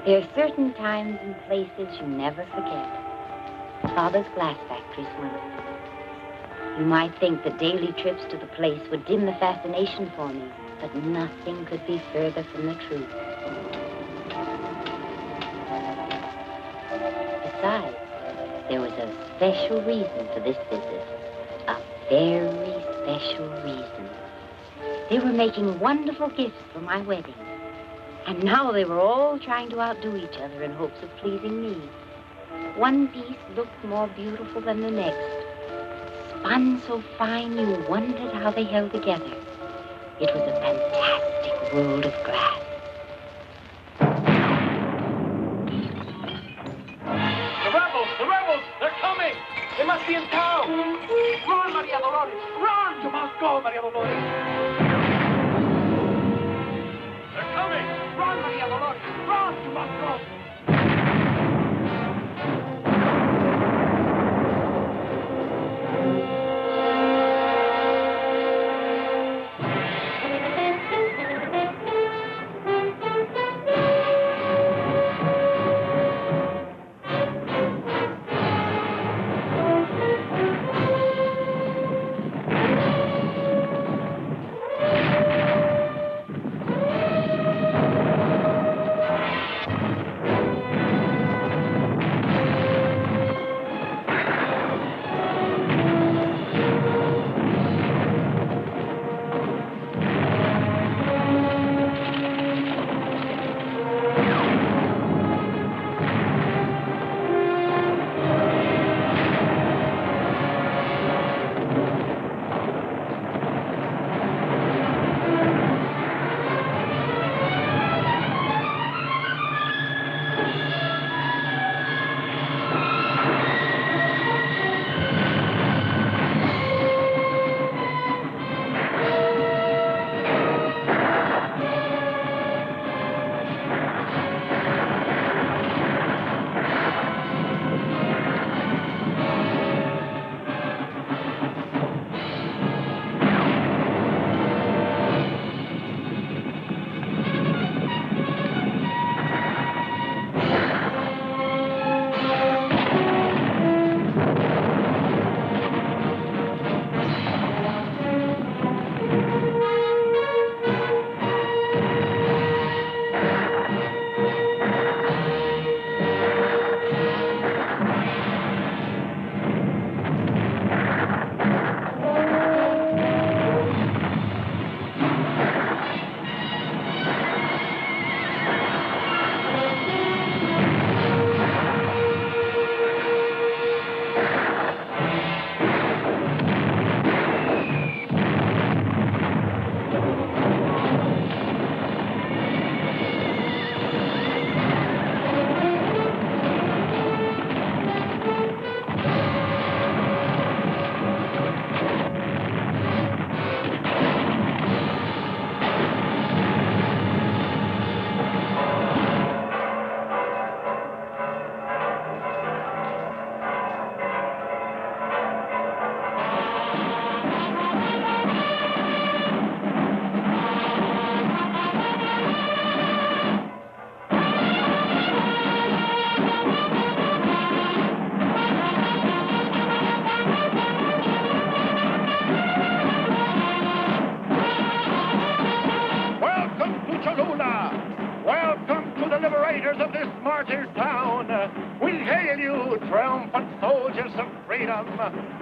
There are certain times and places you never forget. Father's glass factory's one of them. You might think that daily trips to the place would dim the fascination for me, but nothing could be further from the truth. Besides, there was a special reason for this visit. A very special reason. They were making wonderful gifts for my wedding. And now they were all trying to outdo each other in hopes of pleasing me. One piece looked more beautiful than the next. Spun so fine you wondered how they held together. It was a fantastic world of glass. The rebels, they're coming! They must be in town! Run, Maria Dolores, run! You must go, Maria Dolores! They're coming! Run, Maria Dolores, run! You must go!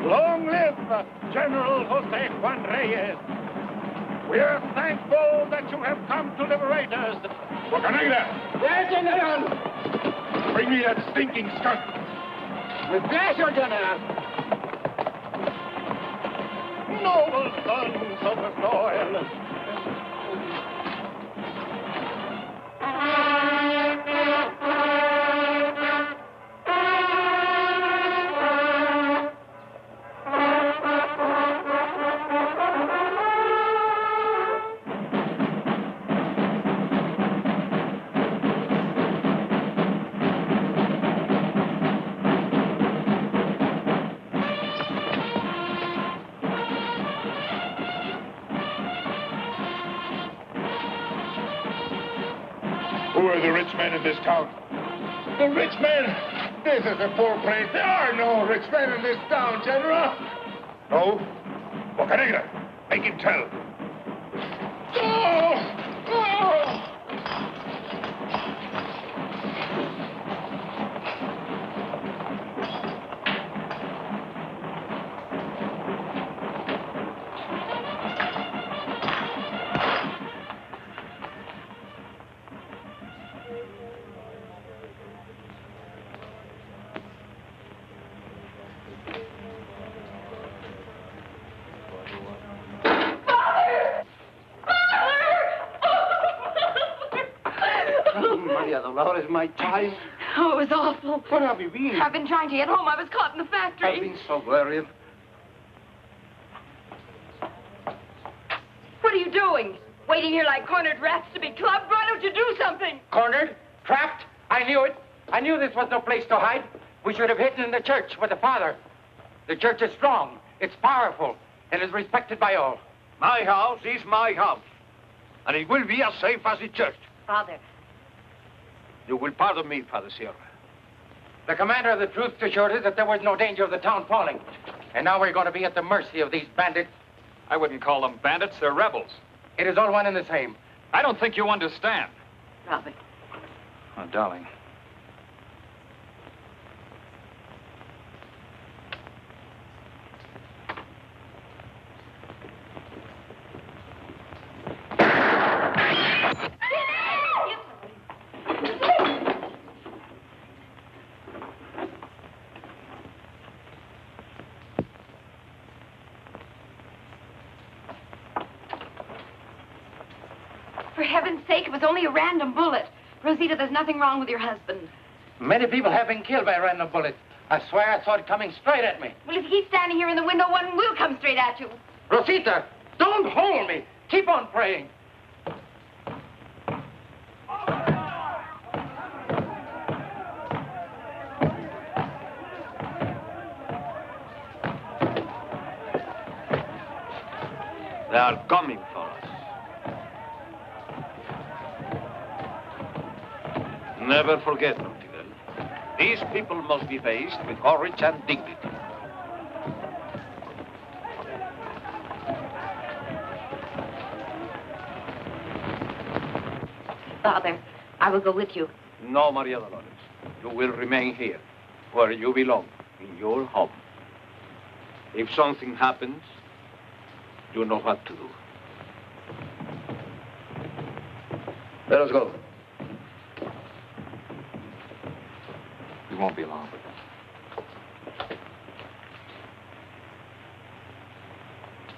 Long live General Jose Juan Reyes. We're thankful that you have come to liberate us. Bocanegra! Yes, General! Bring me that stinking skunk. With pleasure, General. Noble sons of the soil. Who are the rich men in this town? The rich men? This is a poor place. There are no rich men in this town, General. No? Bocanegra, make him tell. Maria Dolores, my child. Oh, it was awful. Where have you been? I've been trying to get home. I was caught in the factory. I've been so worried. What are you doing? Waiting here like cornered rats to be clubbed? Why don't you do something? Cornered? Trapped? I knew it. I knew this was no place to hide. We should have hidden in the church with the Father. The church is strong. It's powerful. And is respected by all. My house is my house. And it will be as safe as the church. Father. You will pardon me, Father Sierra. The commander of the troops assured us that there was no danger of the town falling. And now we're going to be at the mercy of these bandits. I wouldn't call them bandits. They're rebels. It is all one and the same. I don't think you understand. Robert. Oh, darling. For heaven's sake, it was only a random bullet. Rosita, there's nothing wrong with your husband. Many people have been killed by a random bullet. I swear I saw it coming straight at me. Well, if you keep standing here in the window, one will come straight at you. Rosita, don't hold me. Keep on praying. They are coming for us. Never forget, Montiel. These people must be faced with courage and dignity. Father, I will go with you. No, Maria Dolores. You will remain here, where you belong, in your home. If something happens, you know what to do. Let us go. You won't be long.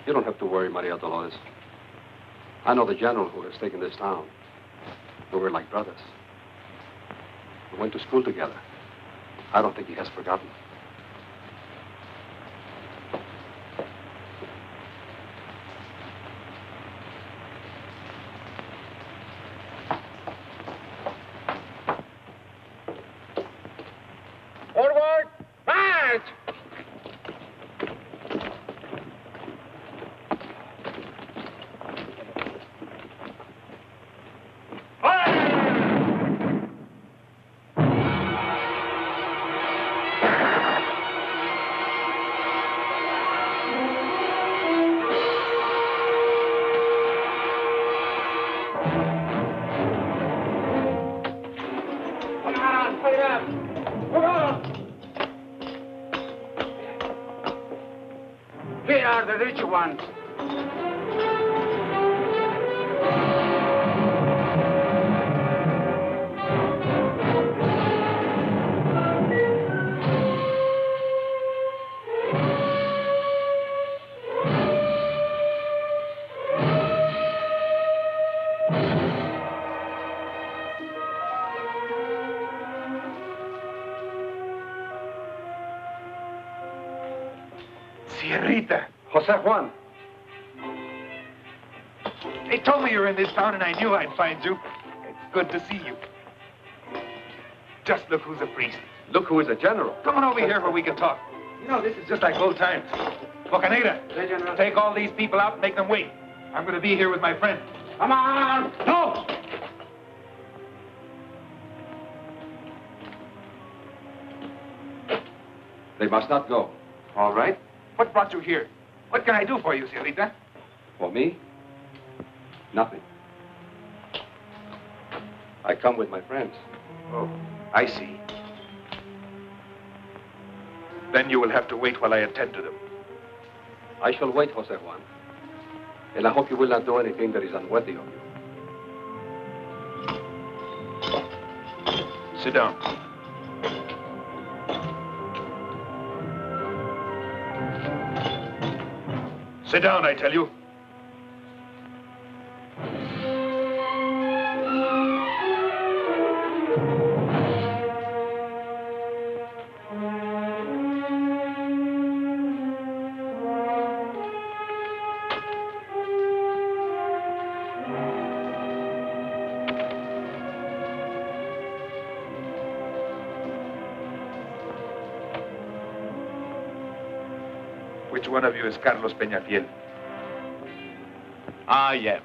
You don't have to worry, Maria Dolores. I know the general who has taken this town. We were like brothers. We went to school together. I don't think he has forgotten. Forward! March! Here are the rich ones. Sierrita. Jose Juan. They told me you were in this town, and I knew I'd find you. It's good to see you. Just look who's a priest. Look who is a general. Come on over here where we can talk. You know, this is just like old times. Bocanegra, take all these people out and make them wait. I'm going to be here with my friend. Come on! No! They must not go. All right. What brought you here? What can I do for you, señorita? For me? Nothing. I come with my friends. Oh, I see. Then you will have to wait while I attend to them. I shall wait, Jose Juan. And I hope you will not do anything that is unworthy of you. Sit down. Sit down, I tell you. Which one of you is Carlos Peñafiel? I am.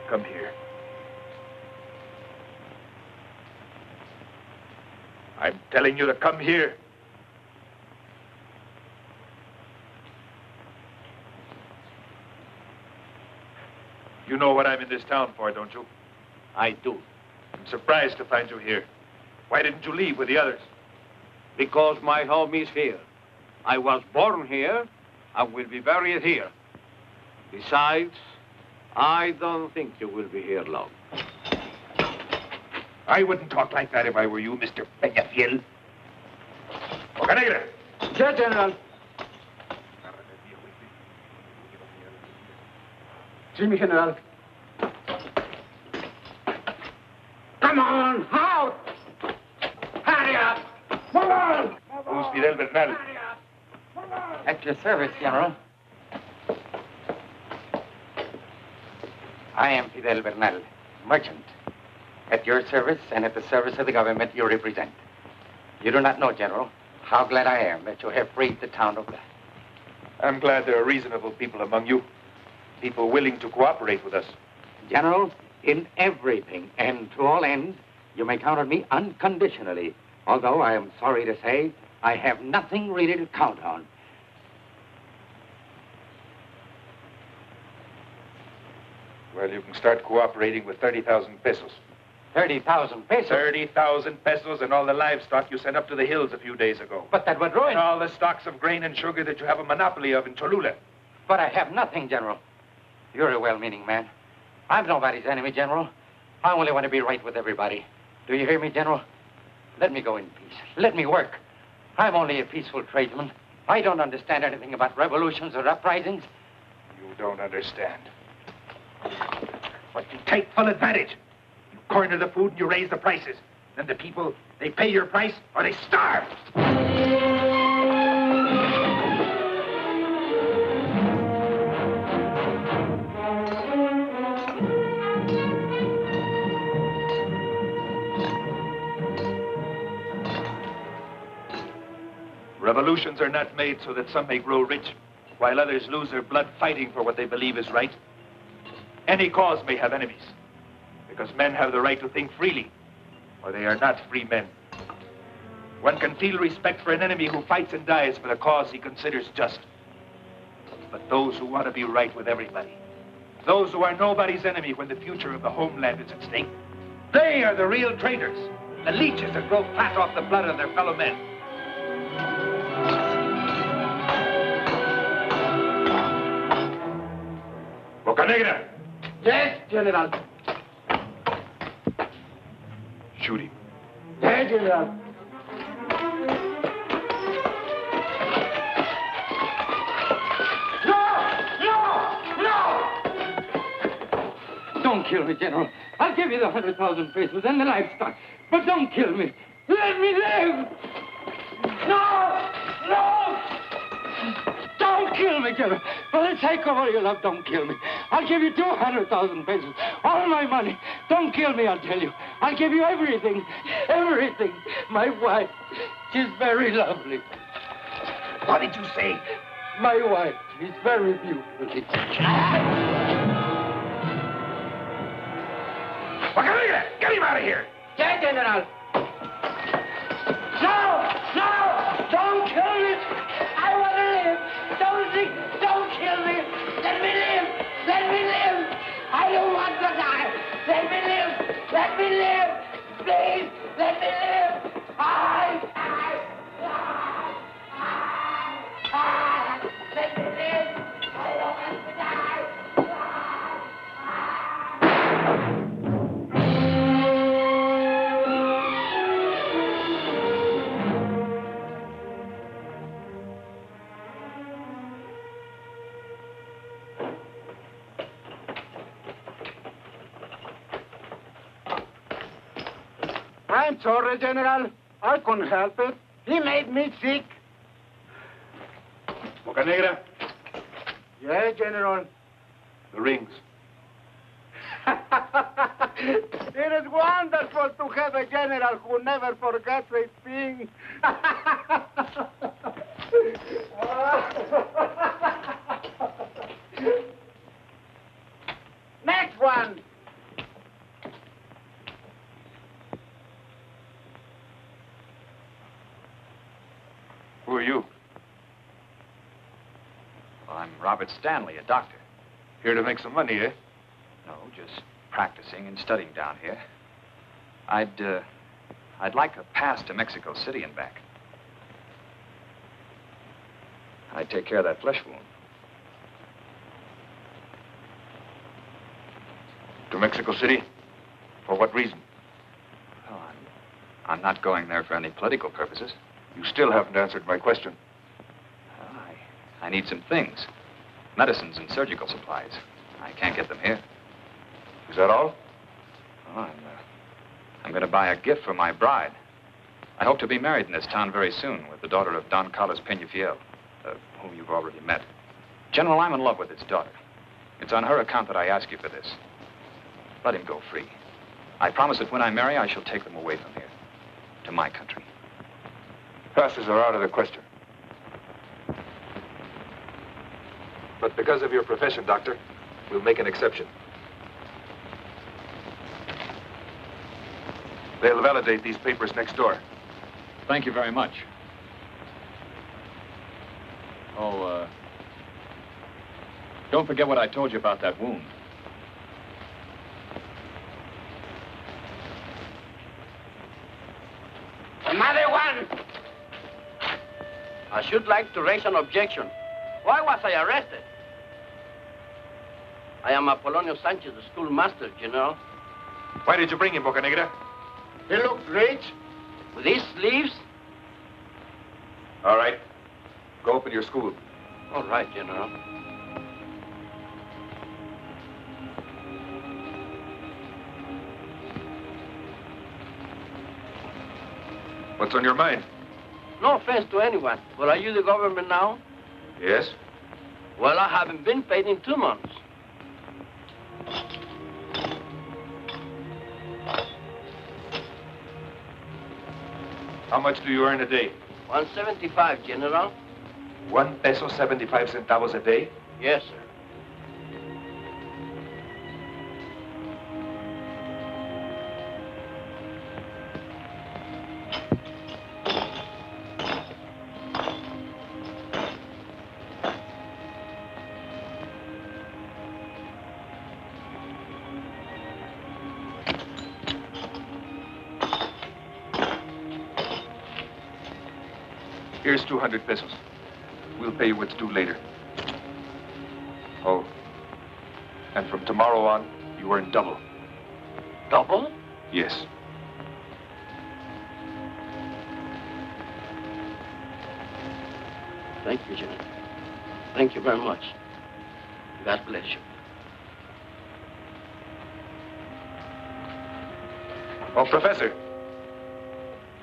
Come here. I'm telling you to come here. You know what I'm in this town for, don't you? I do. I'm surprised to find you here. Why didn't you leave with the others? Because my home is here. I was born here. I will be buried here. Besides, I don't think you will be here long. I wouldn't talk like that if I were you, Mr. Peñafiel. Bocanegra! Yes, General. Sí, mi general. Come on, out! Hurry up! Come on! Who's Fidel Bernal? At your service, General. I am Fidel Bernal, merchant. At your service and at the service of the government you represent. You do not know, General, how glad I am that you have freed the town of that. I'm glad there are reasonable people among you. People willing to cooperate with us. General, in everything and to all ends, you may count on me unconditionally. Although I am sorry to say, I have nothing really to count on. Well, you can start cooperating with 30,000 pesos. 30,000 pesos? 30,000 pesos and all the livestock you sent up to the hills a few days ago. But that would ruin... And all the stocks of grain and sugar that you have a monopoly of in Cholula. But I have nothing, General. You're a well-meaning man. I'm nobody's enemy, General. I only want to be right with everybody. Do you hear me, General? Let me go in peace. Let me work. I'm only a peaceful tradesman. I don't understand anything about revolutions or uprisings. You don't understand. But you take full advantage. You corner the food and you raise the prices. Then the people, they pay your price or they starve. Revolutions are not made so that some may grow rich, while others lose their blood fighting for what they believe is right. Any cause may have enemies, because men have the right to think freely, or they are not free men. One can feel respect for an enemy who fights and dies for the cause he considers just. But those who want to be right with everybody, those who are nobody's enemy when the future of the homeland is at stake, they are the real traitors, the leeches that grow fat off the blood of their fellow men. Bocanegra! Yes, General. Shoot him. Yes, General. No! Don't kill me, General. I'll give you the 100,000 pesos and the livestock. But don't kill me. Let me live! No! No! Don't kill me, General. For the sake of all your love, don't kill me. I'll give you 200,000 pesos. All my money. Don't kill me, I'll tell you. I'll give you everything. Everything. My wife. She's very lovely. What did you say? My wife. She's very beautiful. Bocanegra, get him out of here! Yes, General. Let me live! Please, let me live! Let me live! I don't want to die! I'm sorry, General. I couldn't help it. He made me sick. Bocanegra, Yes, General. the rings. It is wonderful to have a general who never forgets a thing. Next one. Who are you? Well, I'm Robert Stanley, a doctor. Here to make some money, eh? No, just practicing and studying down here. I'd like a pass to Mexico City and back. I'd take care of that flesh wound. To Mexico City? For what reason? Well, I'm not going there for any political purposes. You still haven't answered my question. Well, I need some things. Medicines and surgical supplies. I can't get them here. Is that all? Well, I'm going to buy a gift for my bride. I hope to be married in this town very soon with the daughter of Don Carlos Peñafiel, whom you've already met. General, I'm in love with his daughter. It's on her account that I ask you for this. Let him go free. I promise that when I marry, I shall take them away from here, to my country. Passes are out of the question. But because of your profession, Doctor, we'll make an exception. They'll validate these papers next door. Thank you very much. Oh, don't forget what I told you about that wound. Another one! I should like to raise an objection. Why was I arrested? I am Apolonio Sanchez, the schoolmaster, General. Why did you bring him, Bocanegra? He looked rich. With these sleeves? All right. Go open your school. All right, General. What's on your mind? No offense to anyone, but are you the government now? Yes? Well, I haven't been paid in 2 months. How much do you earn a day? 175, General. 1 peso 75 centavos a day? Yes, sir. Here's 200 pesos. We'll pay you what's due later. Oh, and from tomorrow on, you earn double. Double? Yes. Thank you, General. Thank you very much. God bless you. Oh, Professor,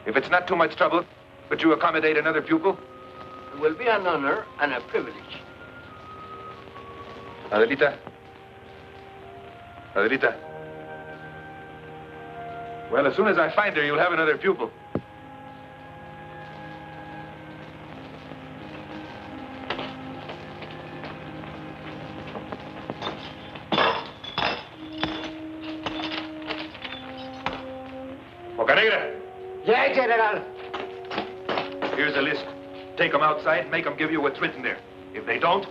if it's not too much trouble, could you accommodate another pupil? It will be an honor and a privilege. Adelita? Adelita? Well, as soon as I find her, you'll have another pupil. Bocanegra! Yeah, General. Here's a list. Take them outside, make them give you what's written there. If they don't,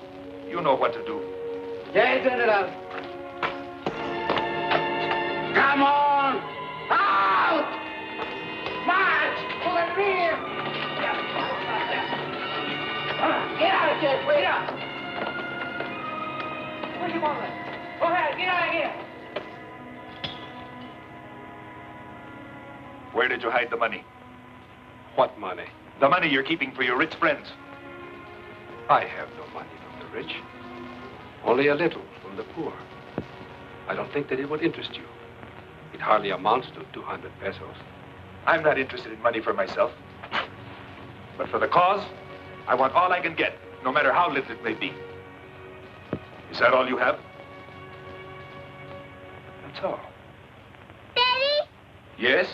you know what to do. Yeah, General. Come on! Jack, wait up. What do you want? Go ahead, get out of here. Where did you hide the money? What money? The money you're keeping for your rich friends. I have no money from the rich. Only a little from the poor. I don't think that it would interest you. It hardly amounts to 200 pesos. I'm not interested in money for myself. But for the cause, I want all I can get, no matter how little it may be. Is that all you have? That's all. Daddy? Yes?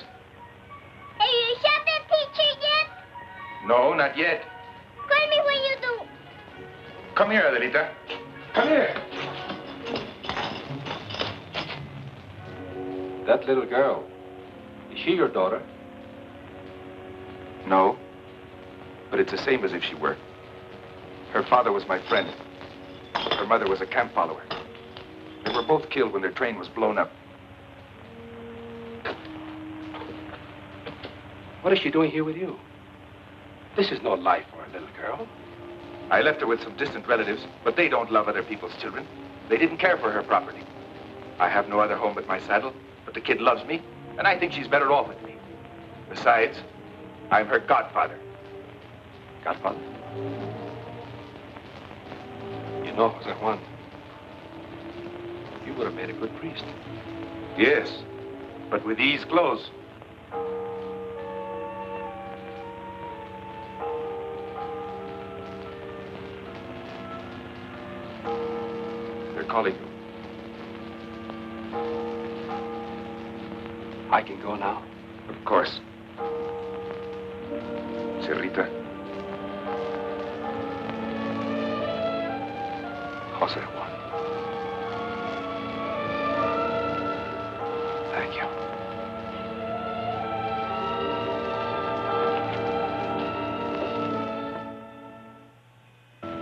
Have you shot that teacher yet? No, not yet. Call me when you do. Come here, Adelita. Come here. That little girl, is she your daughter? No. But it's the same as if she were. Her father was my friend. Her mother was a camp follower. They were both killed when their train was blown up. What is she doing here with you? This is no life for a little girl. I left her with some distant relatives, but they don't love other people's children. They didn't care for her property. I have no other home but my saddle, but the kid loves me, and I think she's better off with me. Besides, I'm her godfather. Godfather? You know, Jose Juan, you would have made a good priest. Yes, but with these clothes. They're calling you. I can go now? Of course. Cerrita. Jose Juan. Thank you.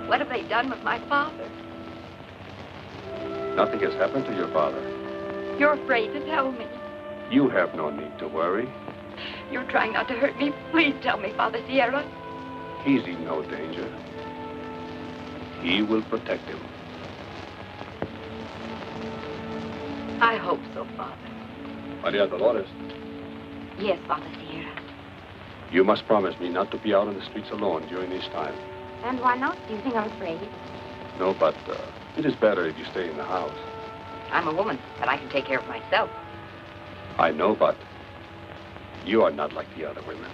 What have they done with my father? Nothing has happened to your father. You're afraid to tell me. You have no need to worry. You're trying not to hurt me. Please tell me, Father Sierra. He's in no danger. He will protect him. I hope so, Father. Maria Dolores, Yes, Father Sierra. you must promise me not to be out on the streets alone during this time. And why not? Do you think I'm afraid? No, but it is better if you stay in the house. I'm a woman, but I can take care of myself. I know, but you are not like the other women.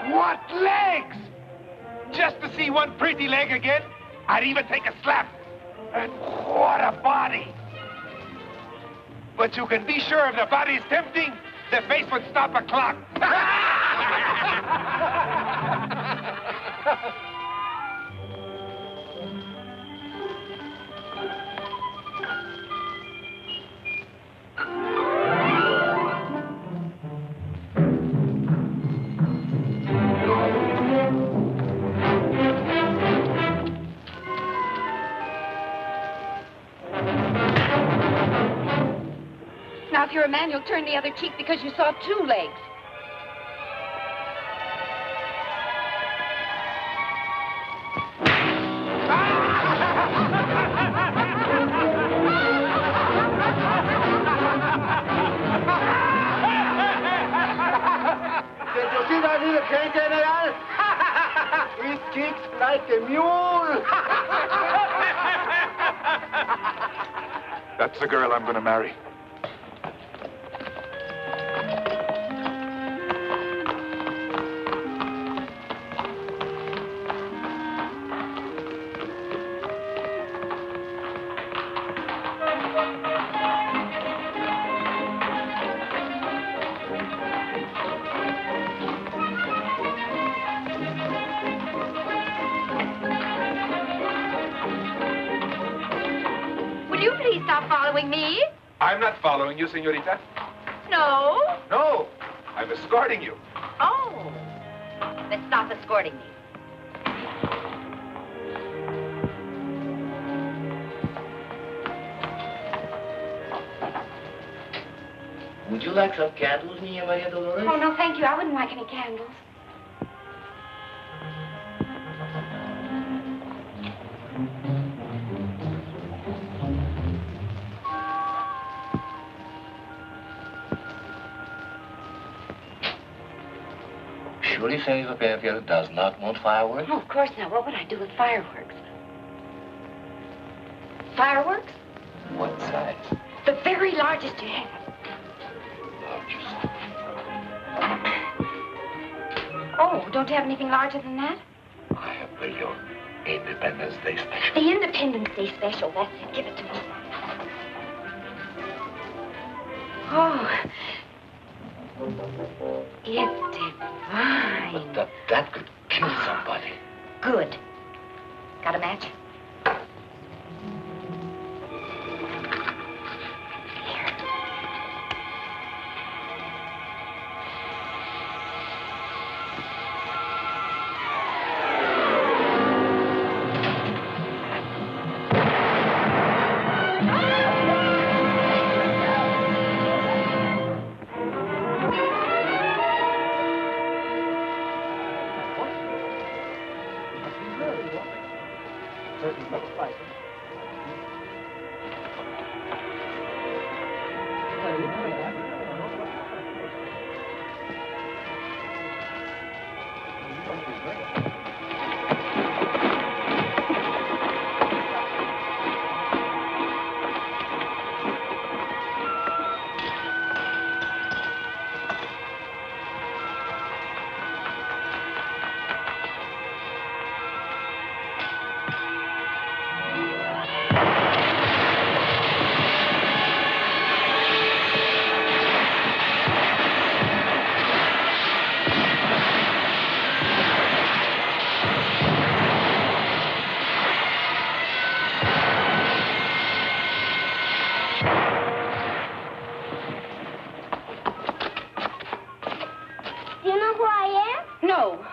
What legs! Just to see one pretty leg again, I'd even take a slap. And what a body! But you can be sure if the body's tempting, the face would stop a clock. Now, if you're a man, you'll turn the other cheek because you saw two legs. Did you see that little train, General? It kicks like a mule. That's the girl I'm going to marry. I'm not following you, senorita. No. No, I'm escorting you. Oh. Then stop escorting me. Would you like some candles, Niña Maria Dolores? Oh, no, thank you. I wouldn't like any candles. Surely Senor Penfield does not want fireworks? Oh, of course not. What would I do with fireworks? Fireworks? What size? The very largest you have. Largest. Oh, don't you have anything larger than that? I have your Independence Day special. The Independence Day special. That's it. Give it to me. Oh. It's divine. But that could kill somebody. Good. Got a match?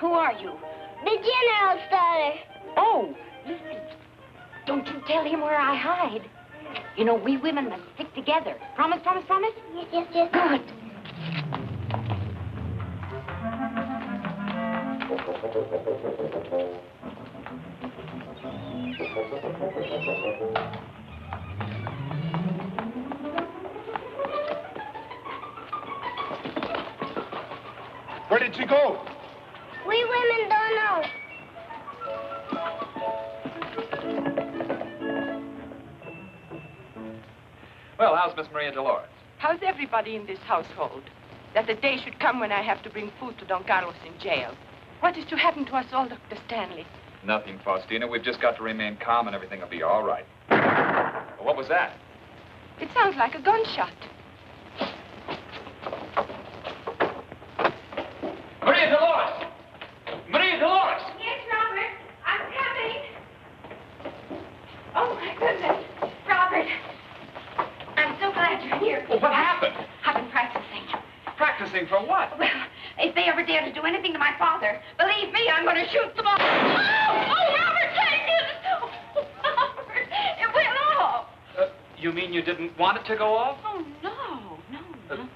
Who are you? The General's daughter. Oh, listen. Don't you tell him where I hide. You know, we women must stick together. Promise, promise, promise? Yes, yes, yes. Good. Where did she go? We women don't know. Well, how's Miss Maria Dolores? How's everybody in this household? That the day should come when I have to bring food to Don Carlos in jail. What is to happen to us all, Dr. Stanley? Nothing, Faustina. We've just got to remain calm and everything will be all right. What was that? It sounds like a gunshot. Maria Dolores! Maria Dolores! Yes, Robert. I'm coming. Oh, my goodness. Robert. I'm so glad you're here. Well, what happened? I've been practicing. Practicing for what? Well, if they ever dare to do anything to my father, believe me, I'm going to shoot them all. Oh, Robert, take it! Oh, Robert, it went off. You mean you didn't want it to go off? Oh, no.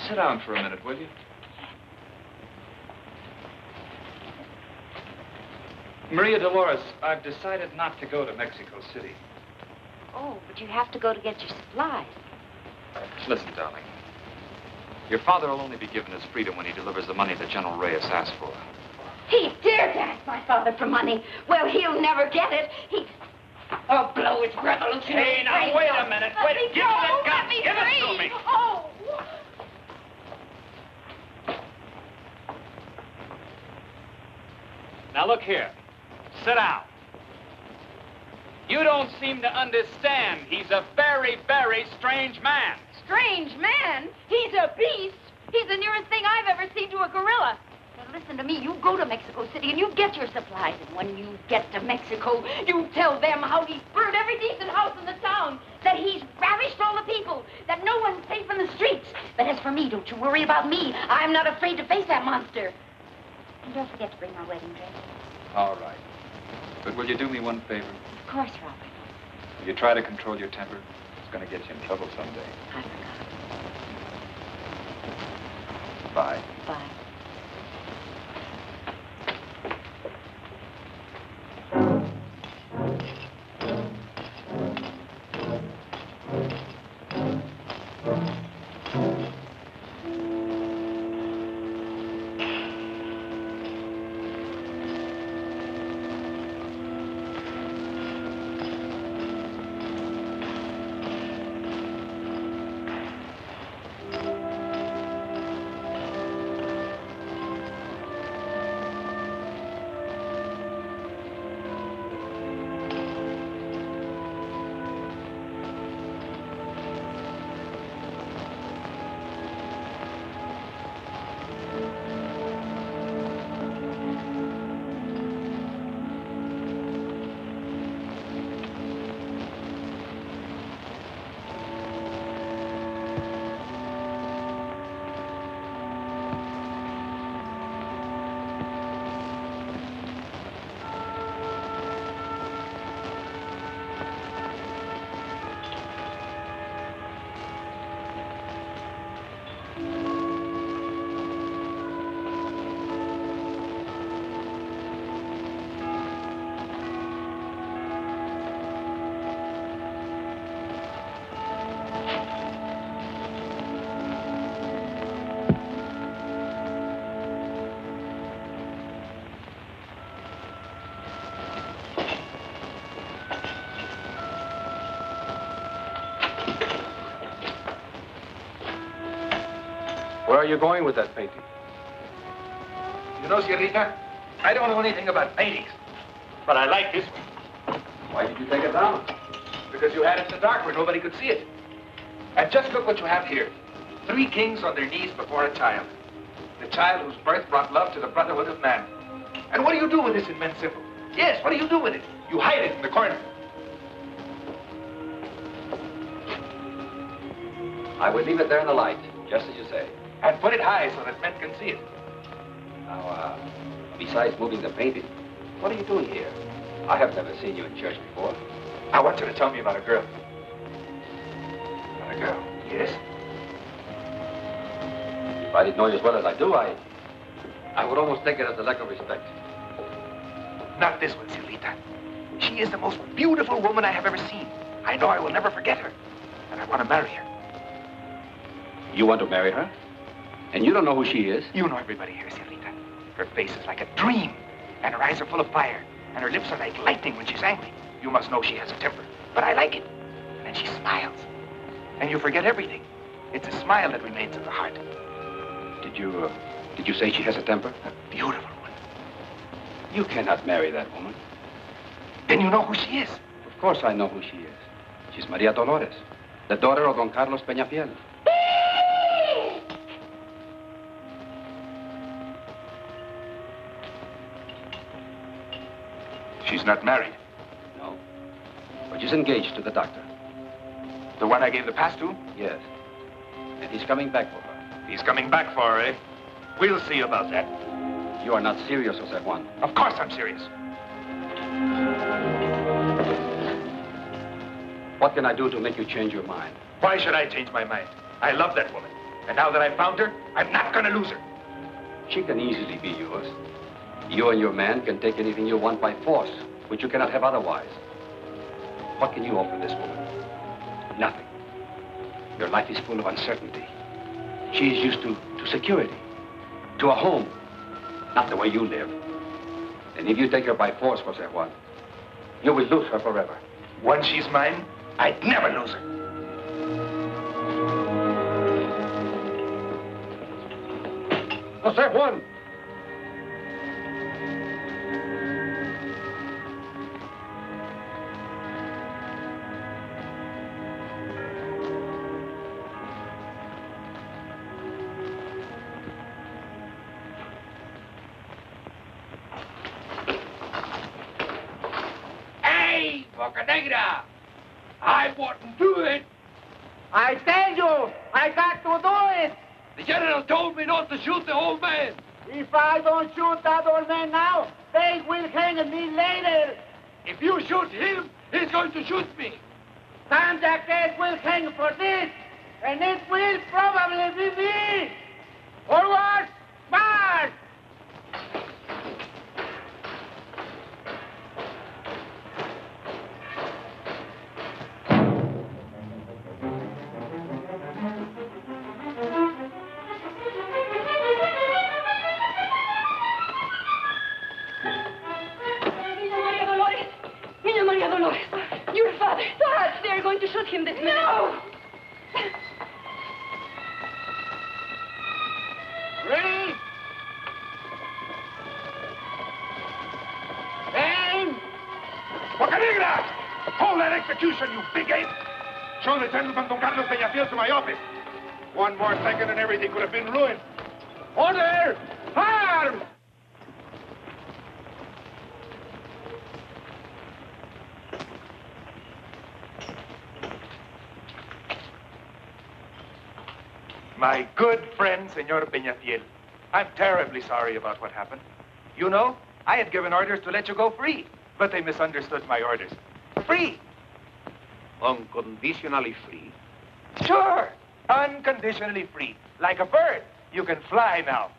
Sit down for a minute, will you? Maria Dolores, I've decided not to go to Mexico City. Oh, but you have to go to get your supplies. Listen, darling. Your father will only be given his freedom when he delivers the money that General Reyes asked for. He dared to ask my father for money. Well, he'll never get it. Oh, blow his revolutionary. Hey, now, wait a minute. Wait. Give me that gun. Give it to me. Oh. Now, look here. Sit down. You don't seem to understand. He's a very, very strange man. Strange man? He's a beast. He's the nearest thing I've ever seen to a gorilla. listen to me. You go to Mexico City and you get your supplies. And when you get to Mexico, you tell them how he's burned every decent house in the town, that he's ravished all the people, that no one's safe in the streets. But as for me, don't you worry about me. I'm not afraid to face that monster. And don't forget to bring my wedding dress. All right. But will you do me one favor? Of course, Robert. Will you try to control your temper? It's going to get you in trouble someday. I forgot. Bye. Bye. Where are you going with that painting? You know, Senorita, I don't know anything about paintings, but I like this one. Why did you take it down? Because you had it in the dark where nobody could see it. And just look what you have here. 3 kings on their knees before a child. The child whose birth brought love to the brotherhood of man. And what do you do with this immense symbol? Yes, what do you do with it? You hide it in the corner. I would leave it there in the light, just as you say. And put it high so that men can see it. Now, besides moving the painting, what are you doing here? I have never seen you in church before. I want you to tell me about a girl. About a girl? Yes. If I didn't know you as well as I do, I would almost take it as a lack of respect. Not this one, Silita. She is the most beautiful woman I have ever seen. I know I will never forget her. And I want to marry her. You want to marry her? And you don't know who she is? You know everybody here, Silita. Her face is like a dream. And her eyes are full of fire. And her lips are like lightning when she's angry. You must know she has a temper. But I like it. And then she smiles. And you forget everything. It's a smile that remains in the heart. Did you say she has a temper? A beautiful one. You cannot marry that woman. Then you know who she is. Of course I know who she is. She's Maria Dolores, the daughter of Don Carlos Peñafiel. She's not married. No. But she's engaged to the doctor. The one I gave the pass to? Yes. And he's coming back for her. He's coming back for her, eh? We'll see about that. You are not serious, Jose Juan. Of course I'm serious. What can I do to make you change your mind? Why should I change my mind? I love that woman. And now that I've found her, I'm not going to lose her. She can easily be yours. You and your man can take anything you want by force, which you cannot have otherwise. What can you offer this woman? Nothing. Your life is full of uncertainty. She is used to security, to a home, not the way you live. And if you take her by force, Jose Juan, you will lose her forever. Once she's mine, I'd never lose her. Jose Juan! Bocanegra! I wouldn't do it! I tell you, I got to do it! The general told me not to shoot the old man! If I don't shoot that old man now, they will hang me later! If you shoot him, he's going to shoot me! Sam Jacquet will hang for this, and it will probably be me! Forward, march! Niña Maria Dolores, your father. What? They're going to shoot him this minute. No! Ready? Aim! Bocanegra! Hold that execution, you big ape! Show the gentleman Don Carlos Peñafiel to my office. One more second and everything could have been ruined. Order! Arm! My good friend, Senor Peñafiel, I'm terribly sorry about what happened. You know, I had given orders to let you go free, but they misunderstood my orders. Free! Unconditionally free. Sure! Unconditionally free. Like a bird. You can fly now.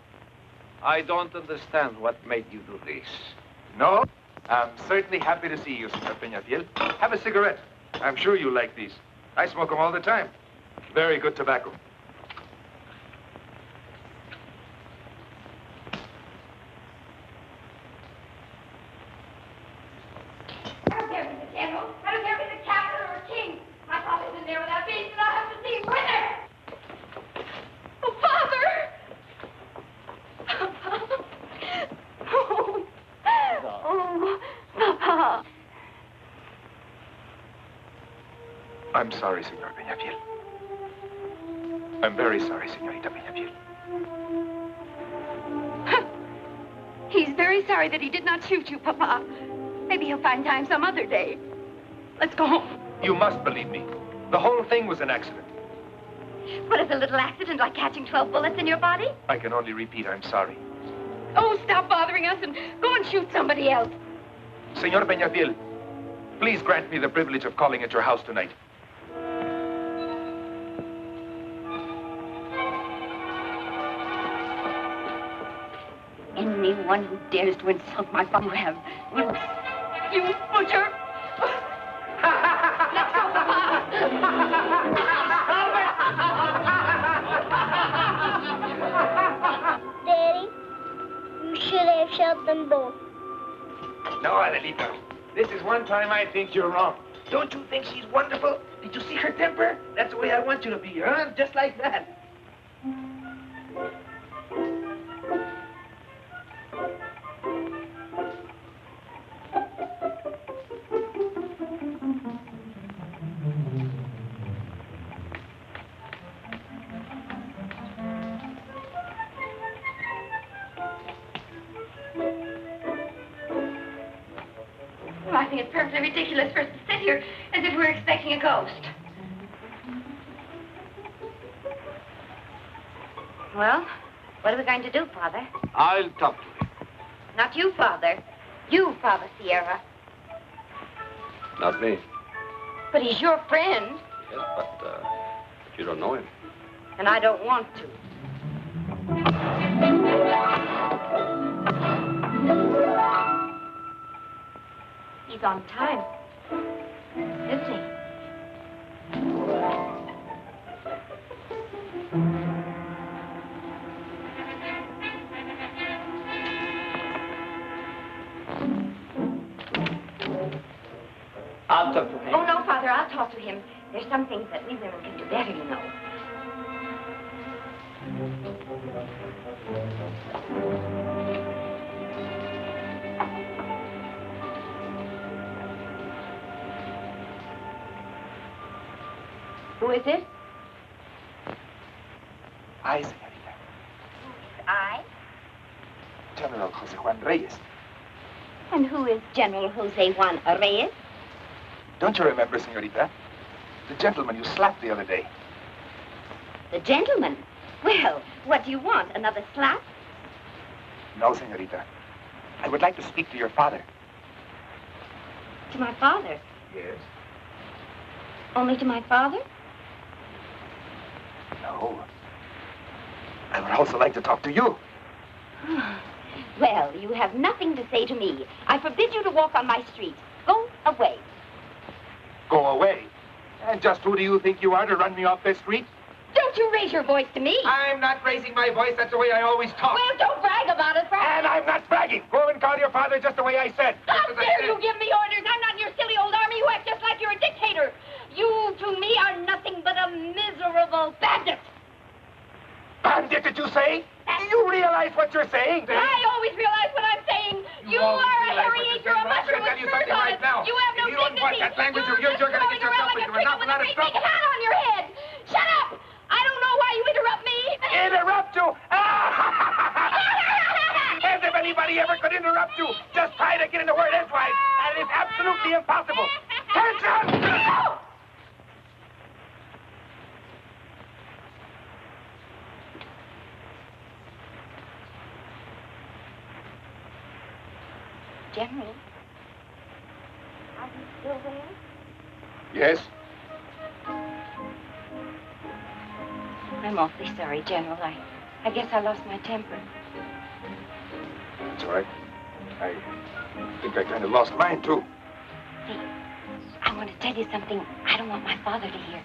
I don't understand what made you do this. No? I'm certainly happy to see you, Senor Peñafiel. Have a cigarette. I'm sure you like these. I smoke them all the time. Very good tobacco. I don't care if he's a general. I don't care if he's a captain or a king. My father's in there with that beast, and I'll have to see him with her. Oh, Father! Oh, Papa. I'm sorry, Senor Peñafiel. I'm very sorry, Senorita Peñafiel. He's very sorry that he did not shoot you, Papa. Maybe he'll find time some other day. Let's go home. You must believe me. The whole thing was an accident. What is a little accident like catching 12 bullets in your body? I can only repeat, I'm sorry. Oh, stop bothering us and go and shoot somebody else. Senor Peñafiel, please grant me the privilege of calling at your house tonight. Anyone who dares to insult my father will have... You butcher! Let's go, Papa! Daddy, you should have shot them both. No, Adelita. This is one time I think you're wrong. Don't you think she's wonderful? Did you see her temper? That's the way I want you to be, huh? Just like that. Well, I think it's perfectly ridiculous for us to sit here as if we were expecting a ghost. Well, what are we going to do, Father? I'll talk to him. Not you, Father. You, Father Sierra. Not me. But he's your friend, Yes, but you don't know him. and I don't want to. He's on time, isn't he? I'll talk to him. Oh, no, Father, I'll talk to him. There's some things that we women can do better, you know. Who is it? I, señorita. I. General Jose Juan Reyes. And who is General Jose Juan Reyes? Don't you remember, senorita? The gentleman you slapped the other day. The gentleman? Well, what do you want? Another slap? No, senorita. I would like to speak to your father. To my father? Yes? Only to my father? No. I would also like to talk to you. Well, you have nothing to say to me. I forbid you to walk on my street. Go away. Go away? And just who do you think you are to run me off this street? Don't you raise your voice to me. I'm not raising my voice. That's the way I always talk. Well, don't brag about it, Brad. And I'm not bragging. Go and call your father just the way I said. How dare you give me orders? I'm not in your silly old army. You act just like you're a dictator. You, to me, are nothing but a miserable bandit. Bandit, did you say? Do you realize what you're saying? I always realize what I'm saying. You are a hairy eater, a mushroom with spurs on it. Now. You have no If you don't watch dignity. that language of yours, you're going to get yourself into enough and lot of trouble. Big hat on your head. Shut up. I don't know why you interrupt me. Interrupt you? As if anybody ever could interrupt you. Just try to get in the word edgewise. And it's absolutely impossible. Attention! No! General, are you still there? Yes? I'm awfully sorry, General. I guess I lost my temper. That's all right. I think I kind of lost mine, too. See, I want to tell you something I don't want my father to hear.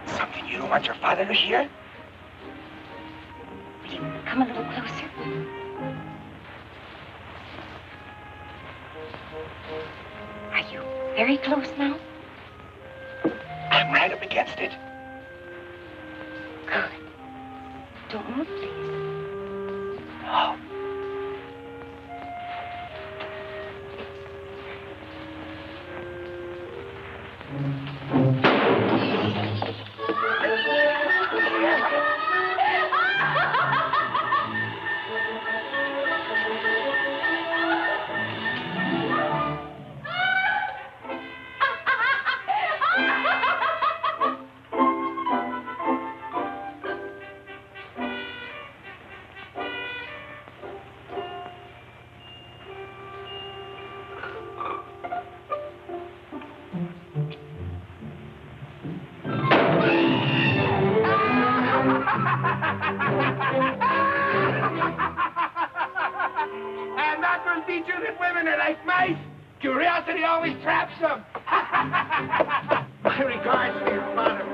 Something you don't want your father to hear? Will you come a little closer? Are you very close now? I'm right up against it. Good. Don't move, please. Oh. And that will teach you that women are like mice. Curiosity always traps them. My regards to your father.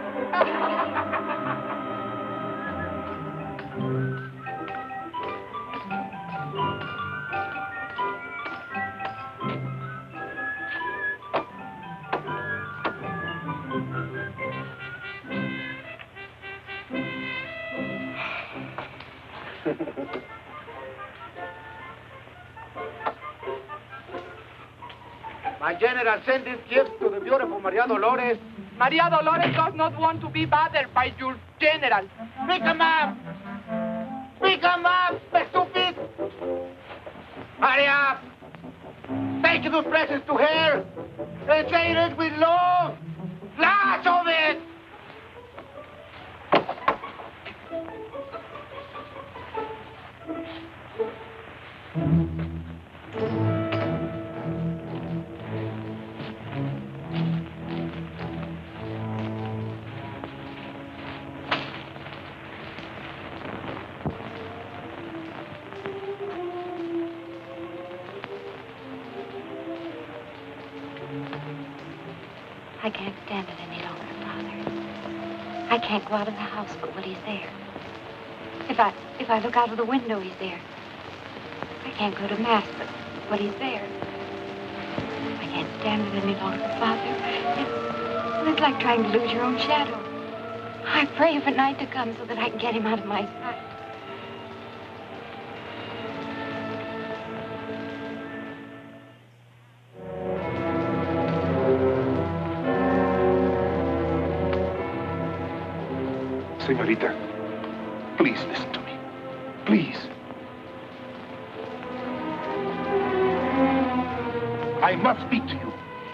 My general sent this gift to the beautiful Maria Dolores. Maria Dolores does not want to be bothered by your general. Pick him up! Pick him up, stupid! Hurry up! Take those presents to her and say it with love! Lots of it! I can't stand it any longer, Father. I can't go out of the house but when he's there. If I look out of the window, he's there. I can't go to Mass but when he's there. I can't stand it any longer, Father. It's like trying to lose your own shadow. I pray for night to come so that I can get him out of my sight. Senorita, please listen to me. Please. I must speak to you.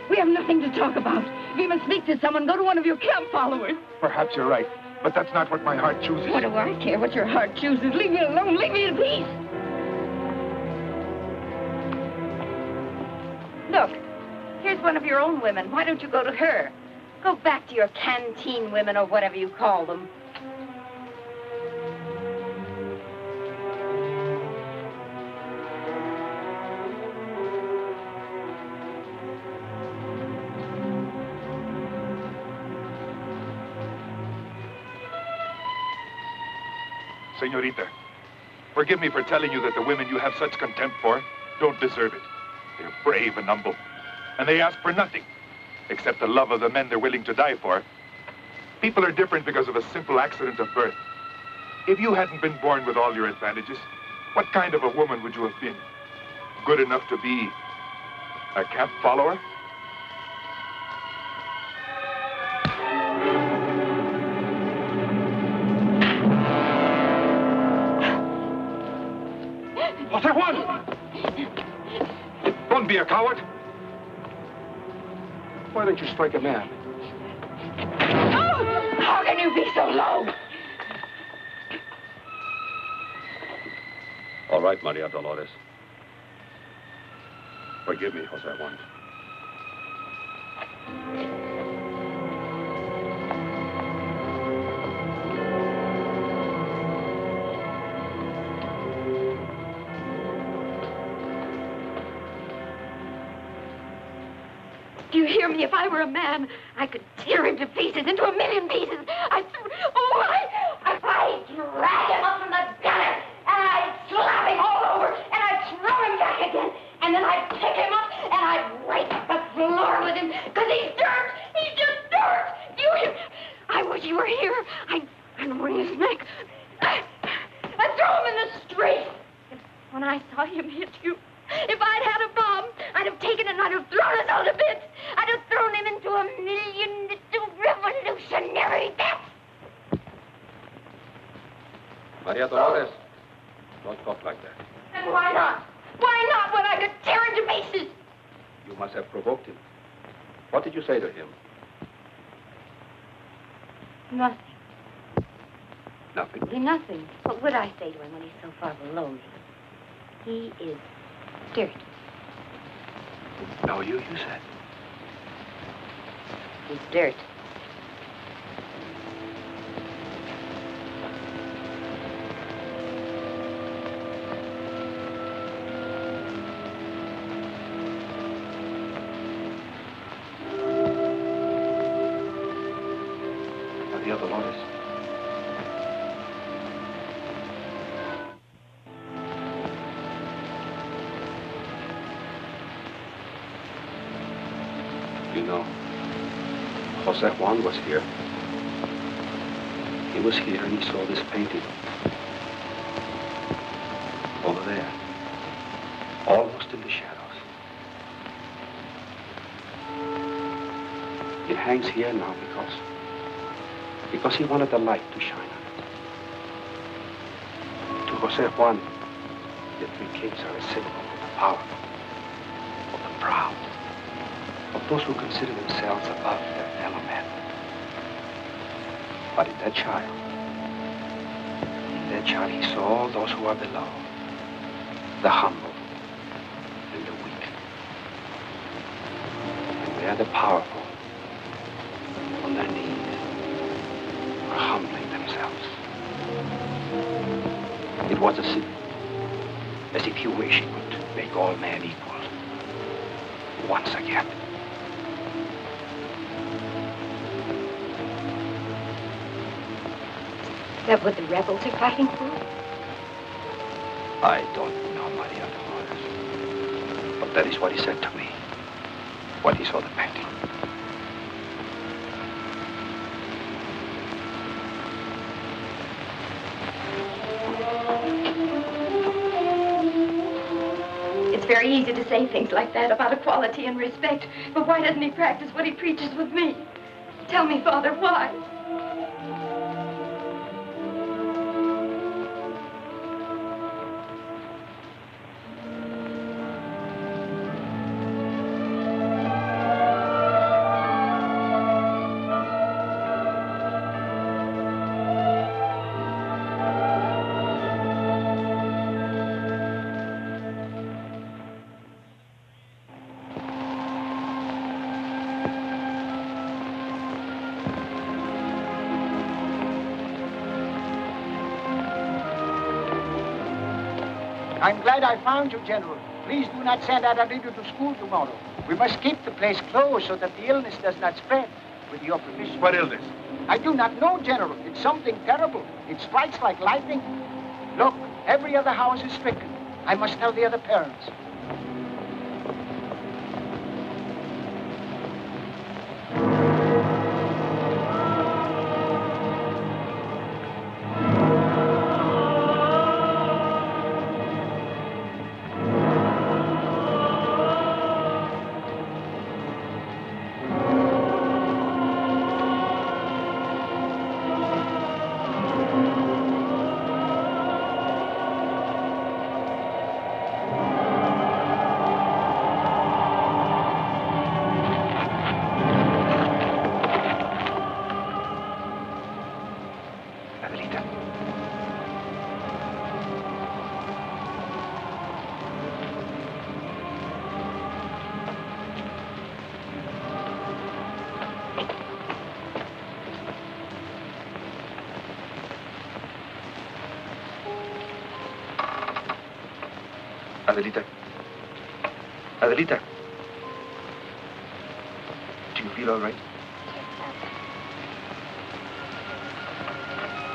We have nothing to talk about. If you must speak to someone, go to one of your camp followers. Perhaps you're right, but that's not what my heart chooses. What do I care what your heart chooses? Leave me alone. Leave me in peace. Look, here's one of your own women. Why don't you go to her? Go back to your canteen women or whatever you call them. Senorita, forgive me for telling you that the women you have such contempt for don't deserve it. They're brave and humble, and they ask for nothing except the love of the men they're willing to die for. People are different because of a simple accident of birth. If you hadn't been born with all your advantages, what kind of a woman would you have been? Good enough to be a camp follower? Jose Juan! Don't be a coward. Why don't you strike a man? Oh, how can you be so low? All right, Maria Dolores. Forgive me, Jose Juan. Do you hear me? If I were a man, I could tear him to pieces, into a million pieces. I'd drag him up from the gutter, and I'd slap him all over, and I'd throw him back again, and then I'd pick him up, and I'd race the floor with him, because he's dirt. He's just dirt. I wish you were here. I'd wring his neck. I'd throw him in the street. When I saw him hit you, if I'd had a bomb, I'd have taken it and I'd have thrown us all to bits. I'd have thrown him into a million little revolutionary deaths. Maria Dolores, don't talk like that. And why not? Why not when I could tear him to pieces? You must have provoked him. What did you say to him? Nothing. Nothing. Nothing. What would I say to him when he's so far below me? He is dirt. No, you said. He's dirt. Maria Dolores. You know, Jose Juan was here. He was here and he saw this painting. Over there. Almost in the shadows. It hangs here now because he wanted the light to shine on it. To Jose Juan, the three kings are a symbol of the powerful, of the proud, of those who consider themselves above their fellow men. But in that child, he saw all those who are below, the humble and the weak. And they are the powerful, on their knees, are humbling themselves. It was as if he wished he could make all men equal once again. Is that what the rebels are fighting for? I don't know, Maria Dolores. But that is what he said to me when he saw the painting. It's very easy to say things like that about equality and respect, but why doesn't he practice what he preaches with me? Tell me, Father, why? I'm glad I found you, General. Please do not send Adelita to school tomorrow. We must keep the place closed so that the illness does not spread. With your permission. What illness? I do not know, General. It's something terrible. It strikes like lightning. Look, every other house is stricken. I must tell the other parents. Adelita. Adelita. Do you feel all right?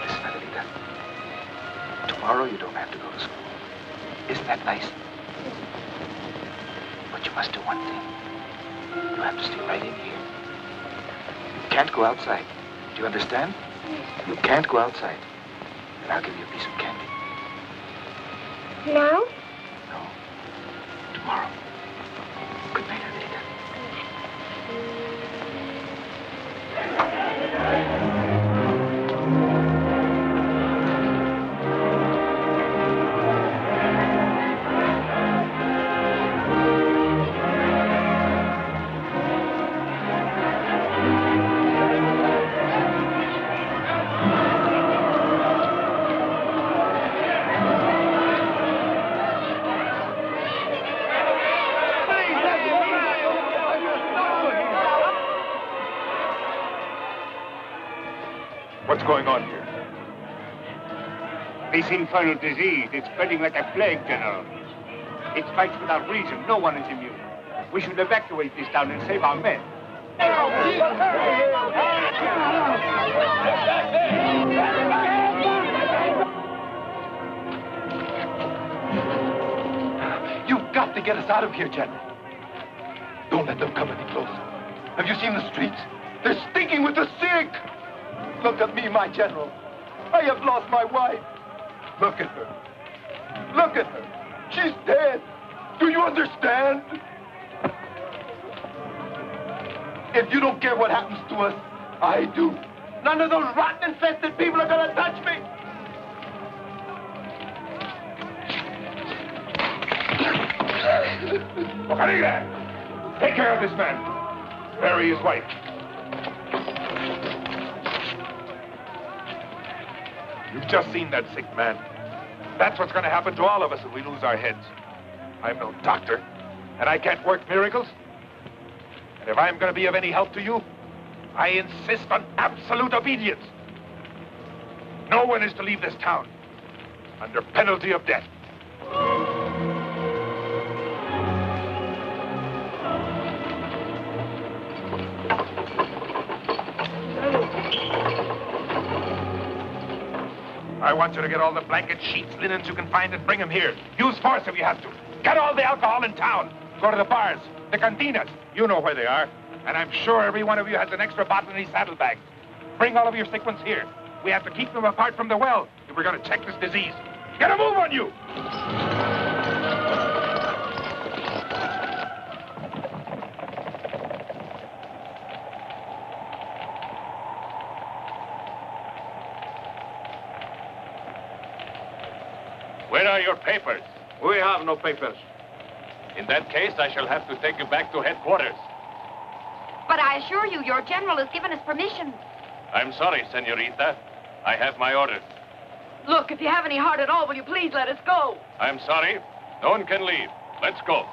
Listen, Adelita. Tomorrow you don't have to go to school. Isn't that nice? But you must do one thing. You have to stay right in here. You can't go outside. Do you understand? You can't go outside. And I'll give you a piece of candy. Now? Tomorrow. Good night, Adelita. What's going on here? This infernal disease, it's spreading like a plague, General. It strikes without reason. No one is immune. We should evacuate this town and save our men. You've got to get us out of here, General. Don't let them come any closer. Have you seen the streets? They're stinking with the sick. Look at me, my General. I have lost my wife. Look at her. Look at her. She's dead. Do you understand? If you don't care what happens to us, I do. None of those rotten, infested people are going to touch me. Bocanegra! Take care of this man. Bury his wife. You've just seen that sick man. That's what's going to happen to all of us if we lose our heads. I'm no doctor, and I can't work miracles. And if I'm going to be of any help to you, I insist on absolute obedience. No one is to leave this town under penalty of death. I want you to get all the blankets, sheets, linens you can find and bring them here. Use force if you have to. Get all the alcohol in town. Go to the bars, the cantinas. You know where they are. And I'm sure every one of you has an extra bottle in his saddlebag. Bring all of your sick ones here. We have to keep them apart from the well if we're going to check this disease. Get a move on you! Where are your papers? We have no papers. In that case, I shall have to take you back to headquarters. But I assure you, your general has given us permission. I'm sorry, senorita. I have my orders. Look, if you have any heart at all, will you please let us go? I'm sorry. No one can leave. Let's go.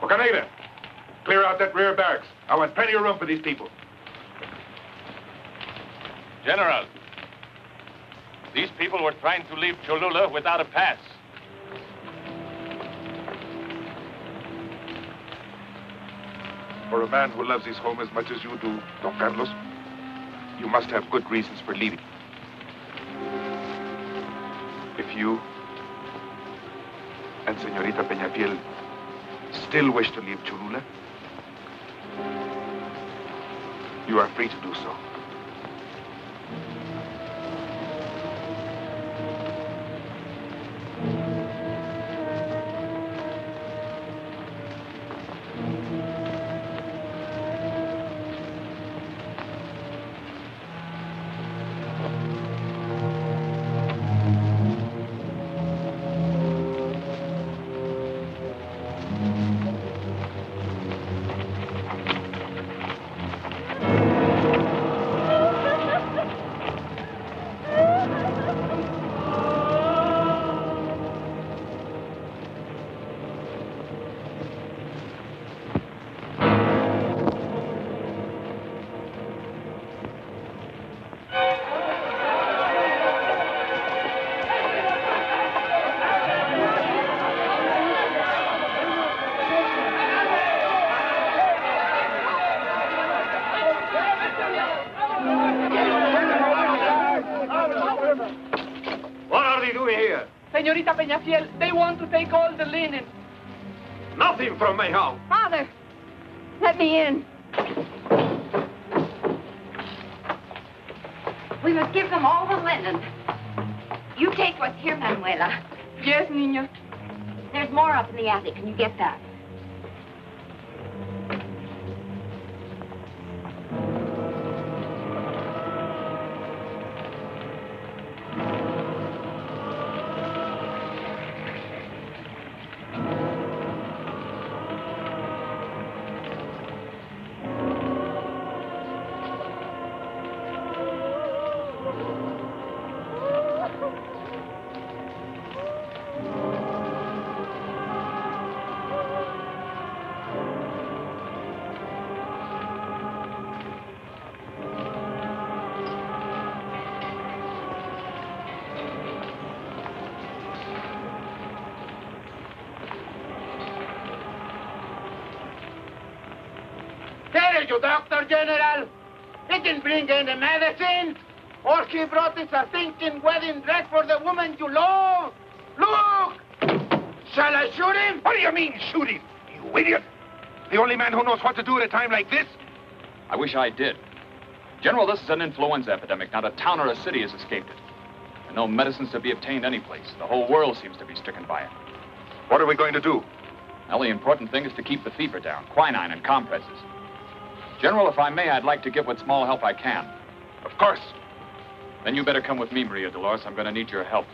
Bocanegra, Clear out that rear barracks. I want plenty of room for these people. General, these people were trying to leave Cholula without a pass. For a man who loves his home as much as you do, Don Carlos, you must have good reasons for leaving. If you and Señorita Peñafiel still wish to leave Cholula, you are free to do so. Señorita Peñafiel, they want to take all the linen. Nothing from my house. Father, let me in. We must give them all the linen. You take what's here, Manuela. Yes, Niña. There's more up in the attic. Can you get that? You, Doctor General. He didn't bring any medicine. All he brought is a stinking wedding dress for the woman you love. Look! Shall I shoot him? What do you mean, shoot him? You idiot! The only man who knows what to do at a time like this? I wish I did. General, this is an influenza epidemic. Not a town or a city has escaped it. And no medicines to be obtained anyplace. The whole world seems to be stricken by it. What are we going to do? Well, the important thing is to keep the fever down. Quinine and compresses. General, if I may, I'd like to give what small help I can. Of course. Then you better come with me, Maria Dolores. I'm going to need your help.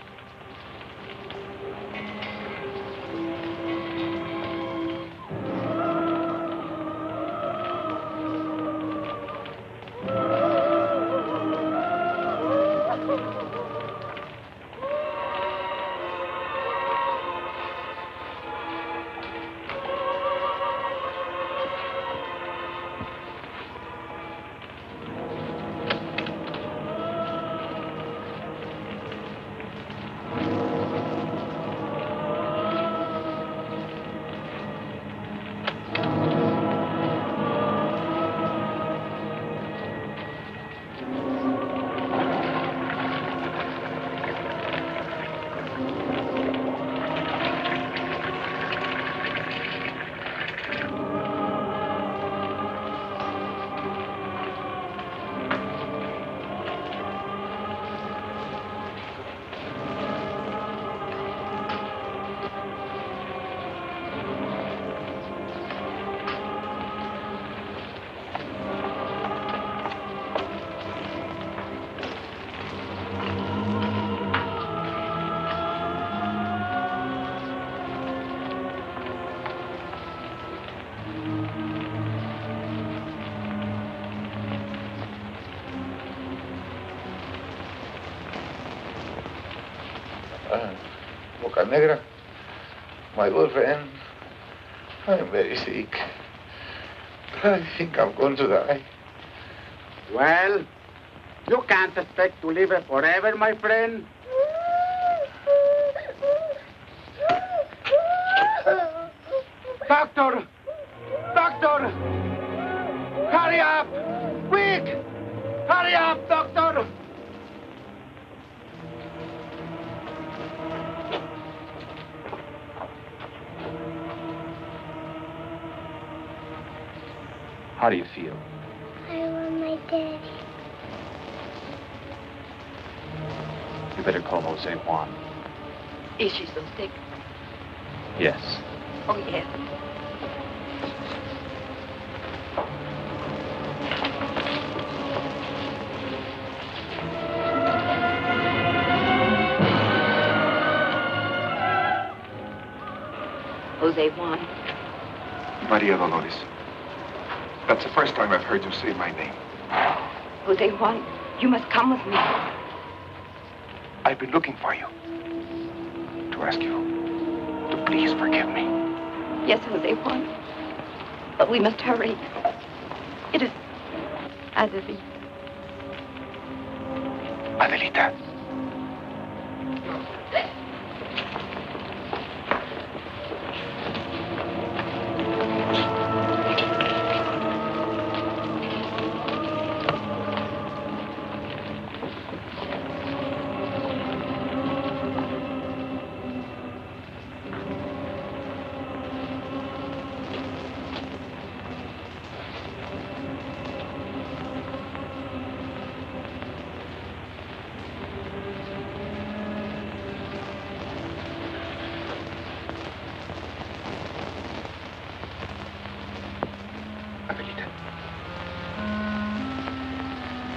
Boca Negra, my good friend, I'm very sick. I think I'm going to die. Well, you can't expect to live forever, my friend. Doctor! Doctor! Hurry up! Quick! Hurry up, doctor! How do you feel? I want my daddy. You better call Jose Juan. Is she so sick? Yes. Oh, yes. Jose Juan. Maria Dolores. That's the first time I've heard you say my name. Jose Juan, you must come with me. I've been looking for you. To ask you to please forgive me. Yes, Jose Juan. But we must hurry. It is Adelita. Adelita.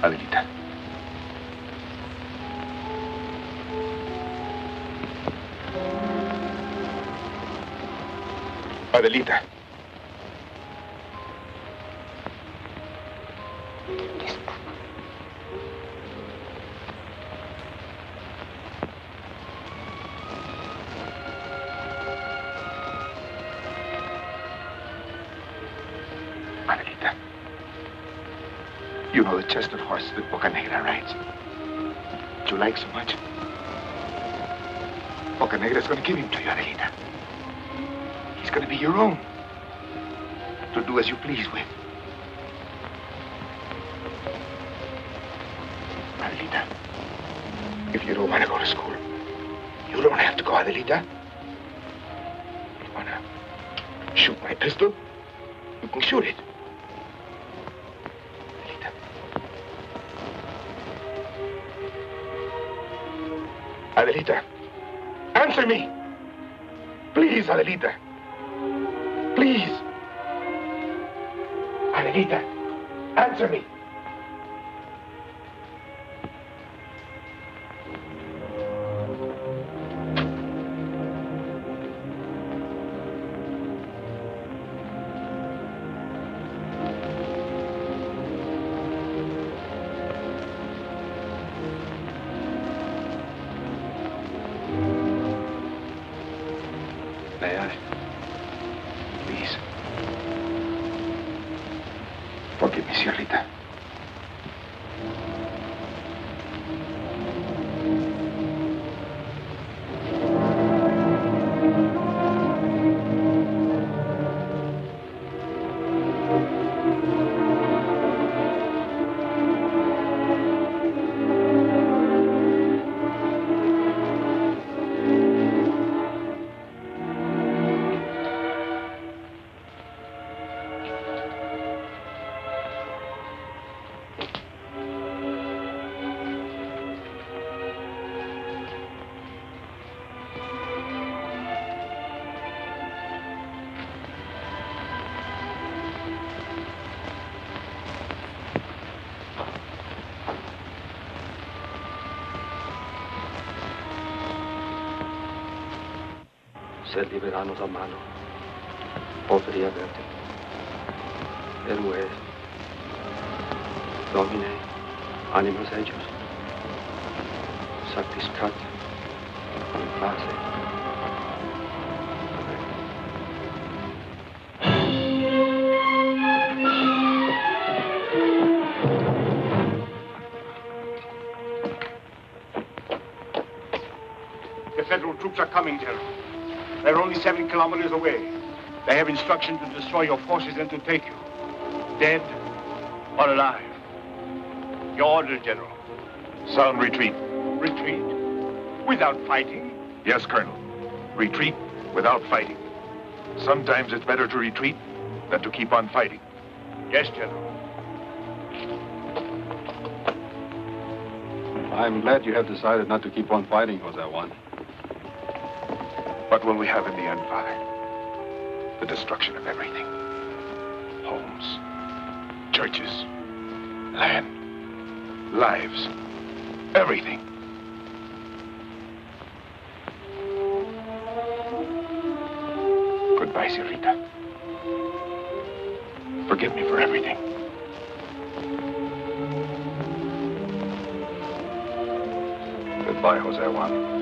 Adelita. Adelita. Adelita. You know the chestnut horse that Bocanegra rides? That you like so much? Bocanegra's going to give him to you, Adelita. He's going to be your own. To do as you please with. Adelita, if you don't want to go to school, you don't have to go, Adelita. If you want to shoot my pistol, you can shoot it. Adelita, answer me. Please, Adelita. Please. Adelita, answer me. May I? Please. Forgive me, señorita. Sed liberanos a mano. Podría verte. Héroes. Domine. Animus ejus. Satiscat. In pace. Federal troops are coming, General. They're only 7 kilometers away. They have instruction to destroy your forces and to take you. Dead or alive. Your order, General. Sound retreat. Retreat? Without fighting? Yes, Colonel. Retreat without fighting. Sometimes it's better to retreat than to keep on fighting. Yes, General. I'm glad you have decided not to keep on fighting, Jose Juan. What will we have in the end, Father? The destruction of everything. Homes, churches, land, lives, everything. Goodbye, Sierrita. Forgive me for everything. Goodbye, Jose Juan.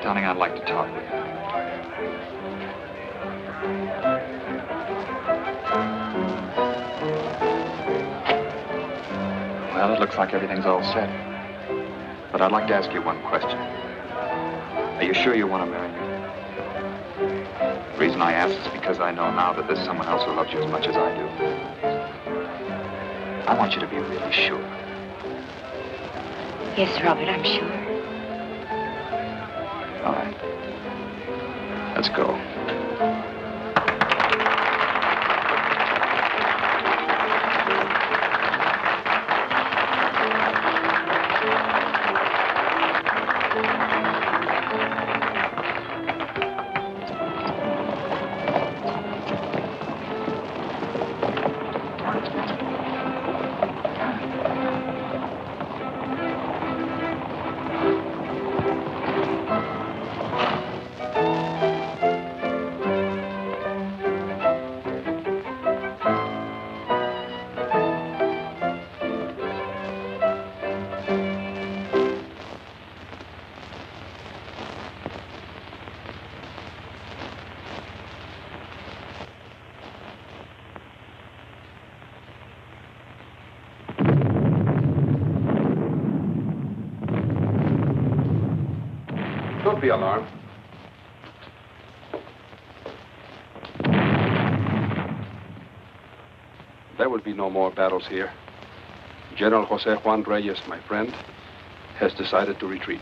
Darling, I'd like to talk with you. Well, it looks like everything's all set. But I'd like to ask you one question. Are you sure you want to marry me? The reason I ask is because I know now that there's someone else who loves you as much as I do. I want you to be really sure. Yes, Robert, I'm sure. All right. Let's go. Don't be alarmed. There will be no more battles here. General Jose Juan Reyes, my friend, has decided to retreat.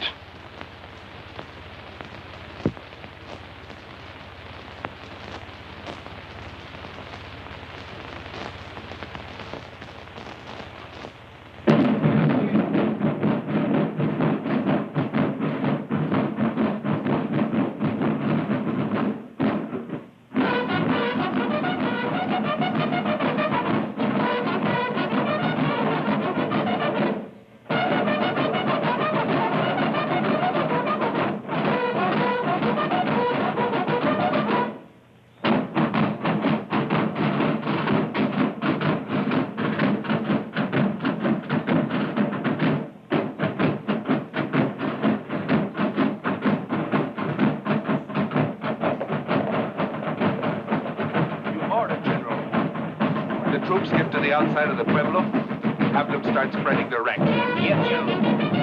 troops get to the outside of the pueblo, have them start spreading their ranks. Yes, General.